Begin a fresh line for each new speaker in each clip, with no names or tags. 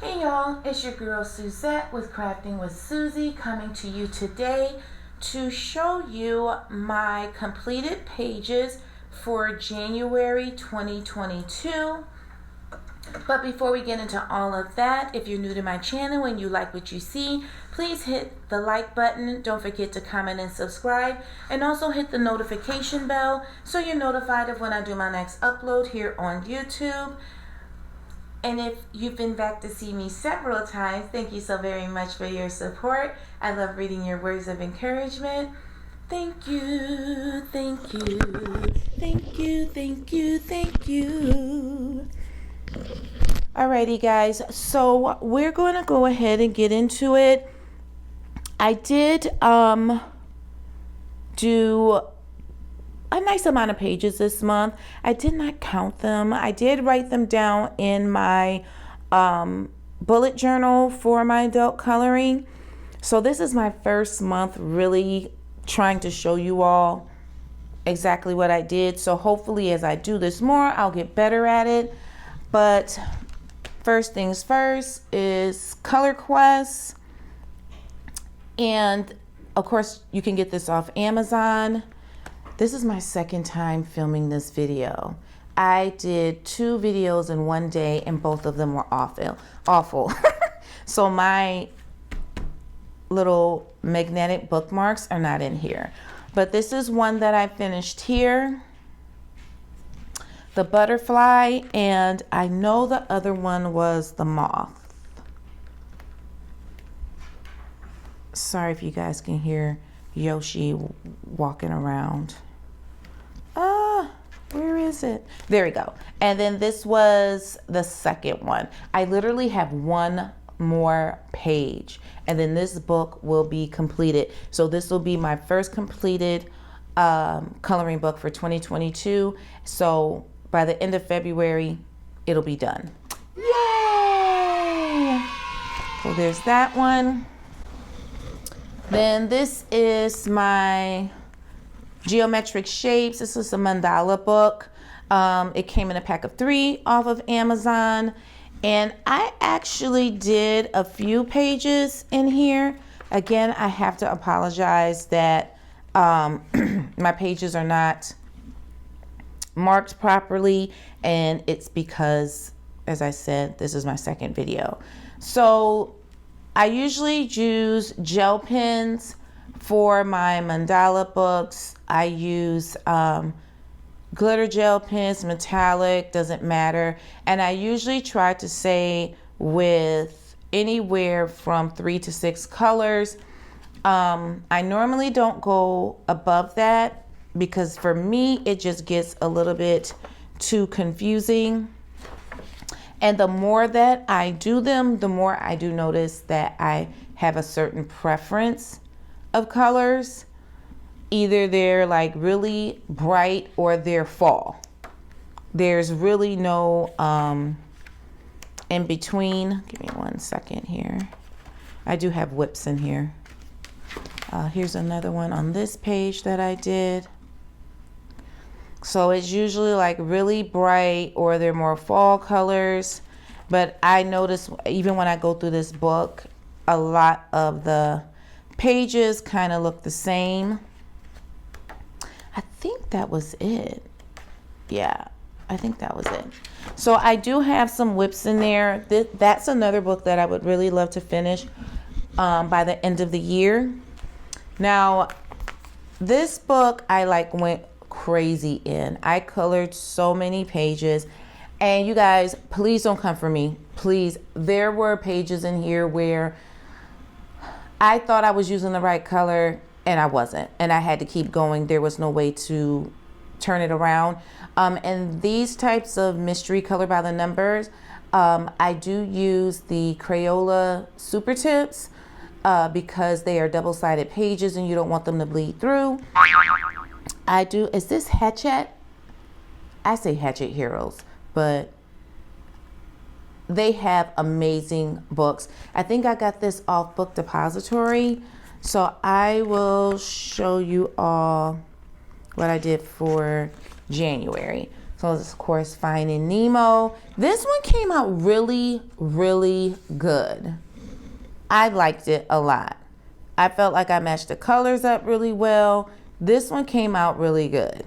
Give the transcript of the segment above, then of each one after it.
Hey y'all, it's your girl Suzette with Crafting with Susie coming to you today to show you my completed pages for January 2022. But before we get into all of that, if you're new to my channel and you like what you see, please hit the like button. Don't forget to comment and subscribe, and also hit the notification bell so you're notified of when I do my next upload here on YouTube. And if you've been back to see me several times, thank you so very much for your support. I love reading your words of encouragement. Thank you, thank you, thank you, thank you, thank you. Alrighty guys, so we're going to go ahead and get into it. I did do a nice amount of pages this month. I did not count them. I did write them down in my bullet journal for my adult coloring. So this is my first month really trying to show you all exactly what I did. So hopefully as I do this more, I'll get better at it. But first things first is Color Quest. And of course you can get this off Amazon. This is my second time filming this video. I did 2 videos in one day and both of them were awful. So my little magnetic bookmarks are not in here. But this is one that I finished here. The butterfly, and I know the other one was the moth. Sorry if you guys can hear Yoshi walking around. Where is it? There we go. And then this was the second one. I literally have one more page and then this book will be completed. So this will be my first completed coloring book for 2022. So by the end of February, it'll be done. Yay! So there's that one. Then this is my geometric shapes. This is a mandala book. It came in a pack of 3 off of Amazon. And I actually did a few pages in here. Again, I have to apologize that my pages are not marked properly. And it's because, as I said, this is my second video. So I usually use gel pens for my mandala books. I use glitter gel pens, metallic, doesn't matter. And I usually try to say with anywhere from 3 to 6 colors. I normally don't go above that because for me, it just gets a little bit too confusing. And the more that I do them, the more I do notice that I have a certain preference of colors. Either they're like really bright or they're fall. There's really no in between. Give me 1 second here. I do have whips in here. Here's another one on this page that I did. So it's usually like really bright or they're more fall colors. But I notice even when I go through this book, a lot of the pages kind of look the same. I think that was it. Yeah, I think that was it. So I do have some whips in there. That's another book that I would really love to finish by the end of the year. Now, this book I went crazy in. I colored so many pages. And you guys, please don't come for me. Please. There were pages in here where I thought I was using the right color and I wasn't. And I had to keep going. There was no way to turn it around. And these types of mystery color by the numbers, I do use the Crayola Super Tips because they are double-sided pages and you don't want them to bleed through. I do. Is this Hatchet? I say Hatchet Heroes, but they have amazing books. I think I got this off Book Depository. So I will show you all what I did for January. So of course, Finding Nemo. This one came out really, really good. I liked it a lot. I felt like I matched the colors up really well. This one came out really good.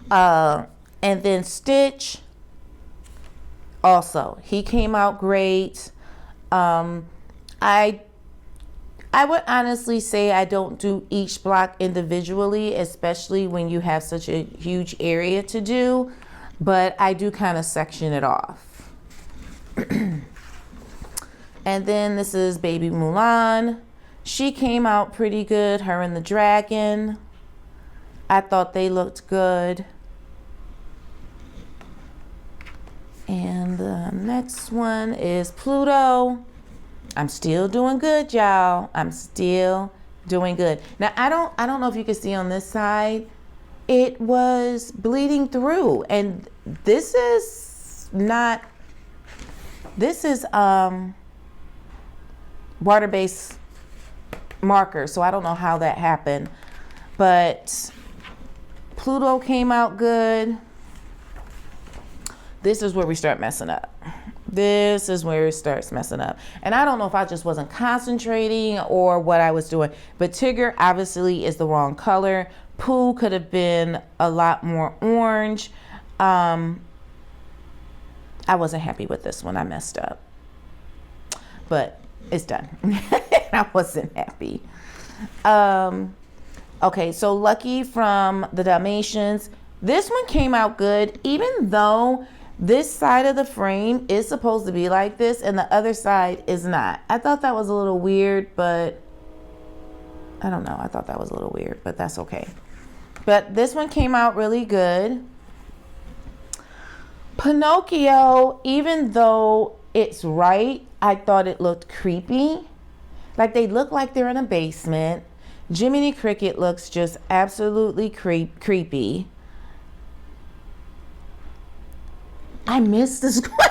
And then Stitch, also, he came out great. I would honestly say I don't do each block individually, especially when you have such a huge area to do, but I do kind of section it off. And then this is Baby Mulan. She came out pretty good, her and the dragon. I thought they looked good. And the next one is Pluto. I'm still doing good, y'all. I'm still doing good. Now, I don't know if you can see on this side, it was bleeding through. And this is water-based marker, so I don't know how that happened. But Pluto came out good. This is where we start messing up. This is where it starts messing up. And I don't know if I just wasn't concentrating or what I was doing. But Tigger obviously is the wrong color. Pooh could have been a lot more orange. I wasn't happy with this one. I messed up. But it's done. I wasn't happy. Okay, so Lucky from the Dalmatians. This one came out good, even though this side of the frame is supposed to be like this and the other side is not. I thought that was a little weird, but I don't know. I thought that was a little weird, but that's okay. But this one came out really good. Pinocchio, even though it's right, I thought it looked creepy. Like they look like they're in a basement. Jiminy Cricket looks just absolutely creepy. I missed the square.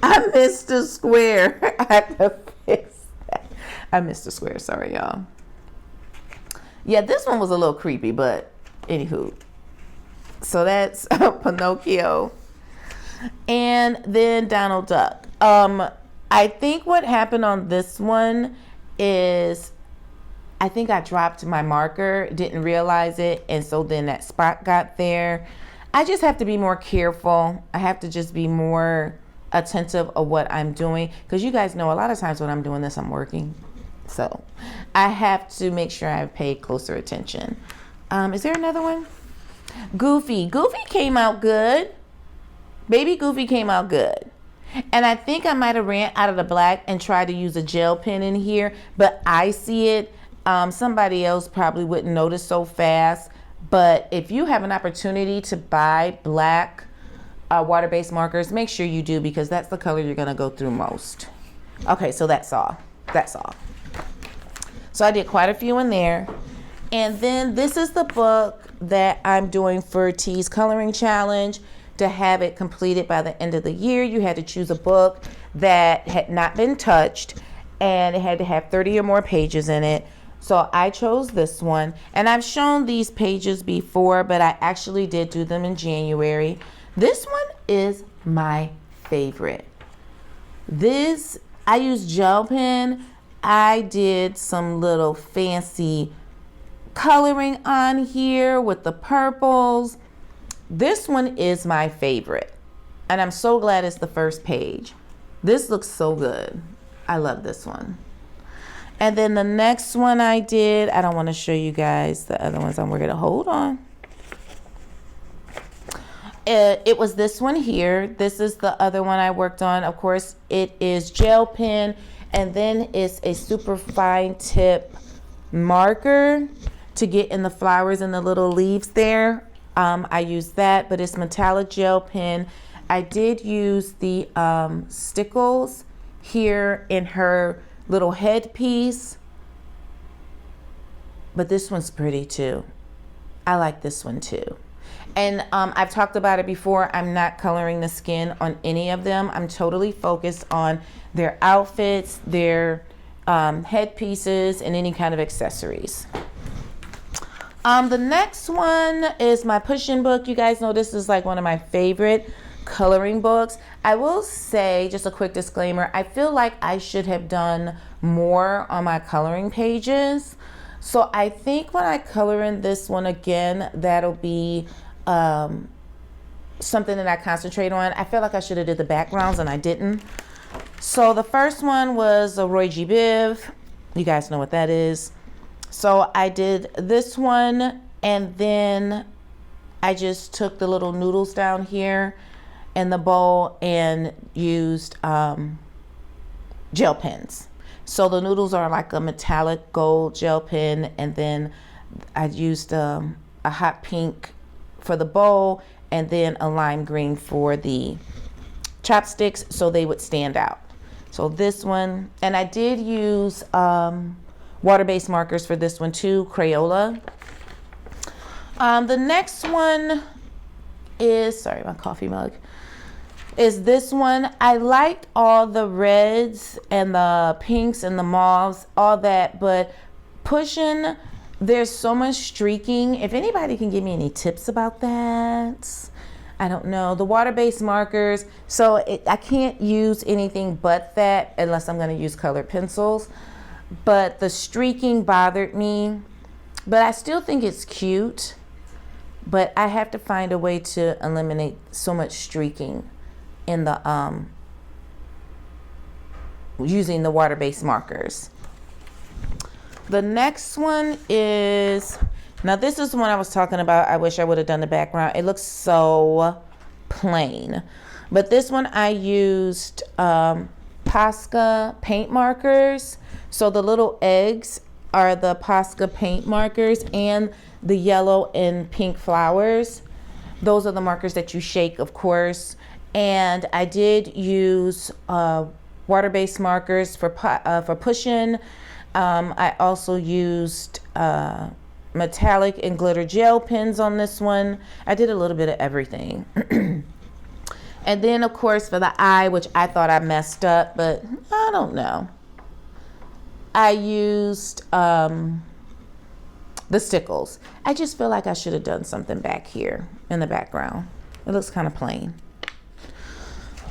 I missed the square. I had to fix that. I missed the square. Sorry, y'all. Yeah, this one was a little creepy, but anywho. So that's Pinocchio. And then Donald Duck. I think what happened on this one is I think I dropped my marker, didn't realize it, and so then that spot got there. I just have to be more careful. I have to just be more attentive of what I'm doing, because you guys know a lot of times when I'm doing this, I'm working. So I have to make sure I pay closer attention. Is there another one? Goofy. Goofy came out good. Baby Goofy came out good. And I think I might have ran out of the black and tried to use a gel pen in here, but I see it. Somebody else probably wouldn't notice so fast. But if you have an opportunity to buy black water-based markers, make sure you do, because that's the color you're going to go through most. Okay, so that's all. That's all. So I did quite a few in there. And then this is the book that I'm doing for T's Coloring Challenge. To have it completed by the end of the year, you had to choose a book that had not been touched, and it had to have 30 or more pages in it. So I chose this one, and I've shown these pages before, but I actually did do them in January. This one is my favorite. This, I used gel pen. I did some little fancy coloring on here with the purples. This one is my favorite, and I'm so glad it's the first page. This looks so good. I love this one. And then the next one I did, I don't want to show you guys the other ones. We're going to hold on. It was this one here. This is the other one I worked on. Of course, it is gel pen, and then it's a super fine tip marker to get in the flowers and the little leaves there. I used that, but it's metallic gel pen. I did use the stickles here in her little headpiece, but this one's pretty too. I like this one too. And I've talked about it before. I'm not coloring the skin on any of them. I'm totally focused on their outfits, their headpieces, and any kind of accessories. The next one is my push-in book. You guys know this is like one of my favorite coloring books. I will say, just a quick disclaimer, I feel like I should have done more on my coloring pages. So I think when I color in this one again, that'll be something that I concentrate on. I feel like I should have did the backgrounds and I didn't. So the first one was a Roy G. Biv. You guys know what that is. So I did this one, and then I just took the little noodles down here in the bowl and used gel pens. So the noodles are like a metallic gold gel pen, and then I used a hot pink for the bowl, and then a lime green for the chopsticks so they would stand out. So this one, and I did use water-based markers for this one too, Crayola. The next one is, sorry, my coffee mug, is this one. I liked all the reds and the pinks and the mauves, all that, but pushing, there's so much streaking. If anybody can give me any tips about that, I don't know. The water-based markers, so I can't use anything but that unless I'm going to use colored pencils. But the streaking bothered me, but I still think it's cute, but I have to find a way to eliminate so much streaking in the using the water-based markers. The next one is, now this is the one I was talking about. I wish I would have done the background. It looks so plain, but this one I used Posca paint markers. So the little eggs are the Posca paint markers, and the yellow and pink flowers, those are the markers that you shake, of course. And I did use water-based markers for push-in. I also used metallic and glitter gel pens on this one. I did a little bit of everything. And then, of course, for the eye, which I thought I messed up, but I don't know, I used the stickles. I just feel like I should have done something back here in the background. It looks kind of plain.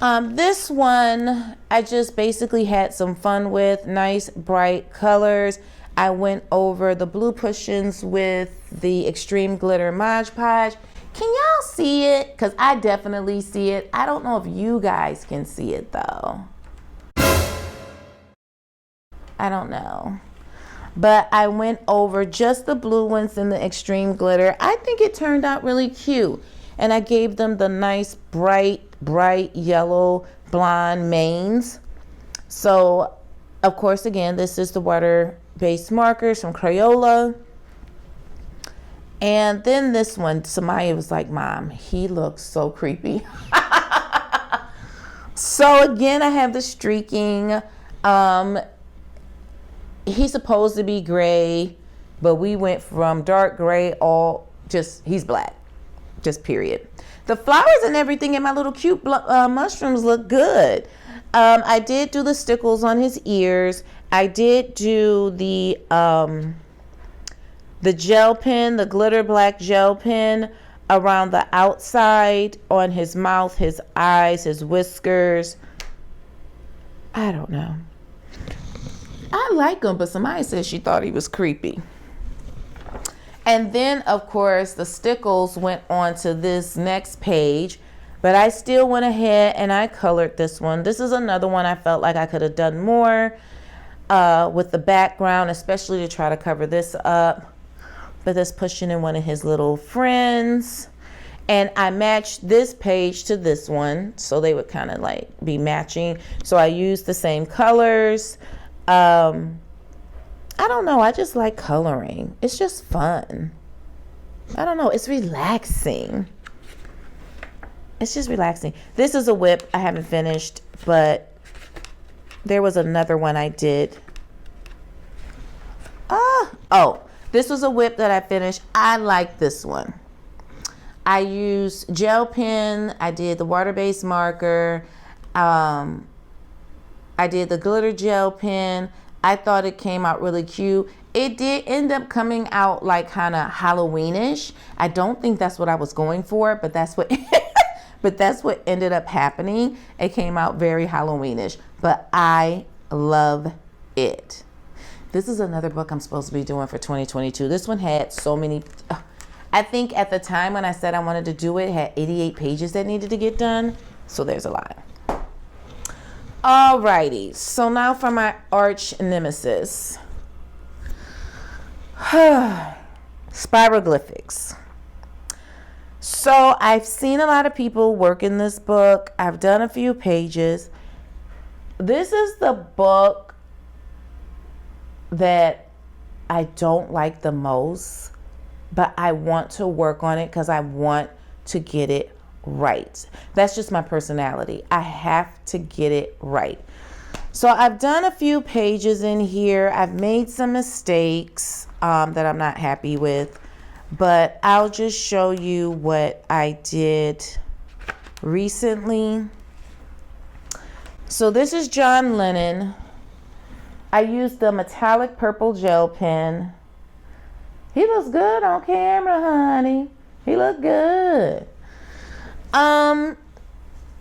This one, I just basically had some fun with nice bright colors. I went over the blue push-ins with the Extreme Glitter Mod Podge. Can y'all see it? Because I definitely see it. I don't know if you guys can see it though. I don't know. But I went over just the blue ones in the Extreme Glitter. I think it turned out really cute. And I gave them the nice bright yellow blonde manes. So, of course, again, this is the water-based markers from Crayola. And then this one, Samaya was like, Mom, he looks so creepy. So again, I have the streaking. He's supposed to be gray, but we went from dark gray he's black, just period. The flowers and everything in my little cute mushrooms look good. I did do the stickles on his ears. I did do the gel pen, the glitter black gel pen around the outside on his mouth, his eyes, his whiskers. I don't know. I like him, but somebody said she thought he was creepy. And then, of course, the stickles went on to this next page, but I still went ahead and I colored this one. This is another one I felt like I could have done more with the background, especially to try to cover this up. But that's pushing in one of his little friends. And I matched this page to this one, so they would kind of like be matching. So I used the same colors. I don't know, I just like coloring. It's just fun. I don't know, it's relaxing. It's just relaxing. This is a whip I haven't finished, but there was another one I did. Oh, this was a whip that I finished. I like this one. I used gel pen. I did the water-based marker. I did the glitter gel pen. I thought it came out really cute. it did end up coming out like kind of Halloweenish. I don't think that's what I was going for, but that's what but that's what ended up happening. It came out very Halloweenish, but I love it. This is another book I'm supposed to be doing for 2022. This one had so many, I think at the time when I said I wanted to do it, it had 88 pages that needed to get done. So there's a lot. Alrighty, so now for my arch nemesis. Spiroglyphics. So I've seen a lot of people work in this book. I've done a few pages. This is the book that I don't like the most, but I want to work on it because I want to get it right. That's just my personality. I have to get it right. So I've done a few pages in here. I've made some mistakes that I'm not happy with, but I'll just show you what I did recently. So this is John Lennon. I used the metallic purple gel pen. He looks good on camera, honey. He looked good.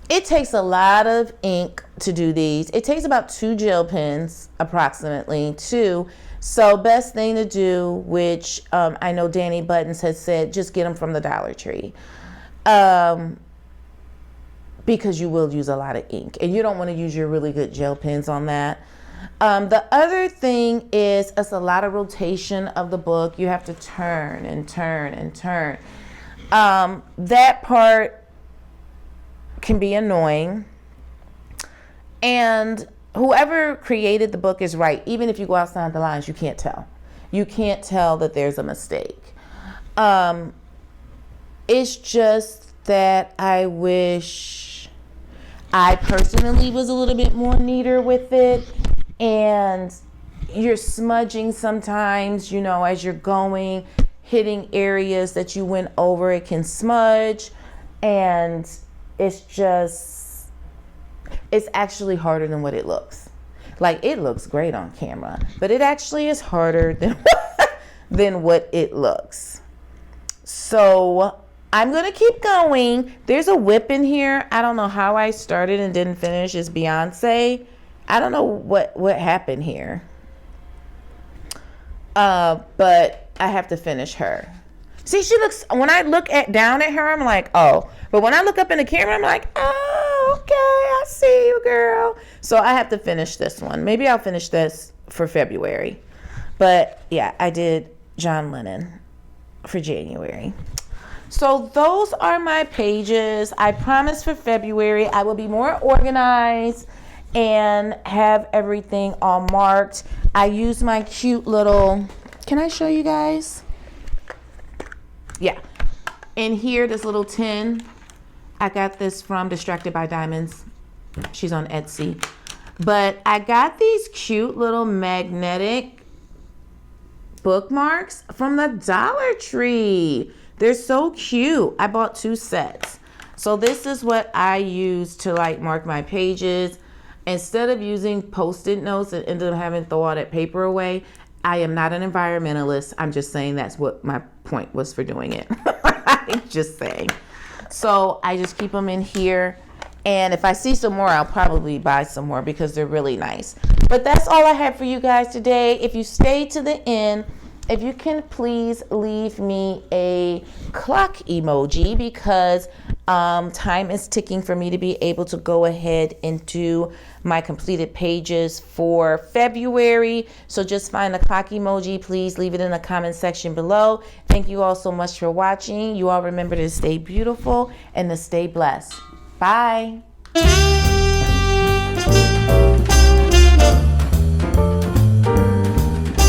It takes a lot of ink to do these. It takes about 2 gel pens, approximately 2. So best thing to do, which I know Danny Buttons has said, just get them from the Dollar Tree. Because you will use a lot of ink. And you don't want to use your really good gel pens on that. The other thing is it's a lot of rotation of the book. You have to turn and turn and turn. That part can be annoying. And whoever created the book is right. Even if you go outside the lines, you can't tell. You can't tell that there's a mistake. It's just that I wish I personally was a little bit more neater with it. And you're smudging sometimes, you know, as you're going, hitting areas that you went over, it can smudge. And it's actually harder than what it looks. Like, it looks great on camera, but it actually is harder than what it looks. So I'm going to keep going. There's a whip in here. I don't know how I started and didn't finish. It's Beyonce. I don't know what happened here. But I have to finish her. See, she looks, when I look down at her, I'm like, oh. But when I look up in the camera, I'm like, oh, okay, I see you, girl. So I have to finish this one. Maybe I'll finish this for February. But yeah, I did John Lennon for January. So those are my pages. I promise for February I will be more organized and have everything all marked. I use my cute little, can I show you guys? Yeah. In here, this little tin, I got this from Distracted by Diamonds. She's on Etsy. But I got these cute little magnetic bookmarks from the Dollar Tree. They're so cute. I bought 2 sets. So this is what I use to like mark my pages. Instead of using Post-it notes and ended up having to throw all that paper away, I am not an environmentalist. I'm just saying that's what my point was for doing it. I'm just saying. So I just keep them in here. And if I see some more, I'll probably buy some more because they're really nice. But that's all I have for you guys today. If you stay to the end, if you can please leave me a clock emoji because time is ticking for me to be able to go ahead and do my completed pages for February. So just find the clock emoji. Please leave it in the comment section below. Thank you all so much for watching. You all remember to stay beautiful and to stay blessed. Bye.